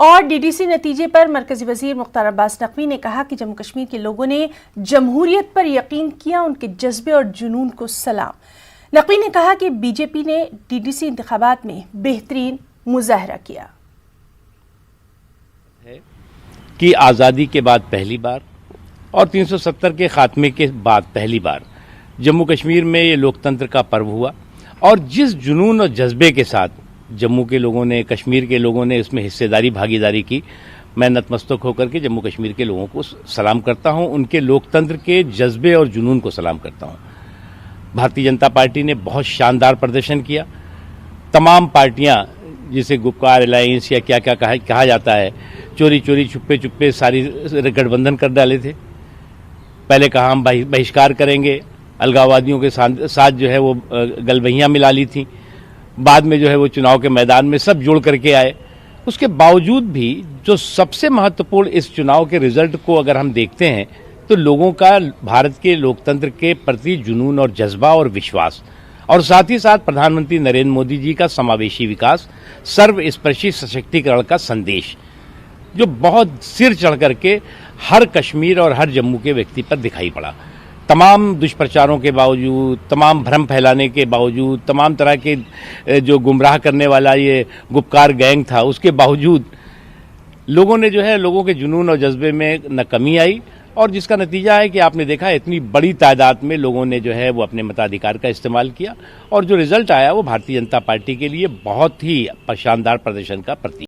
और डीडीसी नतीजे पर मरकजी वजीर मुख्तार अब्बास नकवी ने कहा कि जम्मू कश्मीर के लोगों ने जमहूरियत पर यकीन किया, उनके जज्बे और जुनून को सलाम। नकवी ने कहा कि बीजेपी ने डीडीसी इंतखाबात में बेहतरीन मुजाहरा किया कि आज़ादी के बाद पहली बार और 370 के खात्मे के बाद पहली बार जम्मू कश्मीर में ये लोकतंत्र का पर्व हुआ और जिस जुनून और जज्बे के साथ जम्मू के लोगों ने, कश्मीर के लोगों ने इसमें हिस्सेदारी, भागीदारी की, मैं नतमस्तक होकर के जम्मू कश्मीर के लोगों को सलाम करता हूं, उनके लोकतंत्र के जज्बे और जुनून को सलाम करता हूं। भारतीय जनता पार्टी ने बहुत शानदार प्रदर्शन किया। तमाम पार्टियां, जिसे गुपकार अलायंस या क्या क्या कहा जाता है, चोरी चोरी छुपे छुपे सारी गठबंधन कर डाले थे। पहले कहा हम बहिष्कार करेंगे, अलगाववादियों के साथ जो है वो गलबहियां मिला ली थी। बाद में जो है वो चुनाव के मैदान में सब जोड़ करके आए। उसके बावजूद भी जो सबसे महत्वपूर्ण इस चुनाव के रिजल्ट को अगर हम देखते हैं तो लोगों का भारत के लोकतंत्र के प्रति जुनून और जज्बा और विश्वास, और साथ ही साथ प्रधानमंत्री नरेंद्र मोदी जी का समावेशी विकास, सर्वस्पर्शी सशक्तिकरण का संदेश, जो बहुत सिर चढ़ करके हर कश्मीर और हर जम्मू के व्यक्ति पर दिखाई पड़ा। तमाम दुष्प्रचारों के बावजूद, तमाम भ्रम फैलाने के बावजूद, तमाम तरह के जो गुमराह करने वाला ये गुपकार गैंग था, उसके बावजूद लोगों ने जो है, लोगों के जुनून और जज्बे में न कमी आई, और जिसका नतीजा है कि आपने देखा इतनी बड़ी तादाद में लोगों ने जो है वो अपने मताधिकार का इस्तेमाल किया, और जो रिजल्ट आया वो भारतीय जनता पार्टी के लिए बहुत ही शानदार प्रदर्शन का प्रतीक।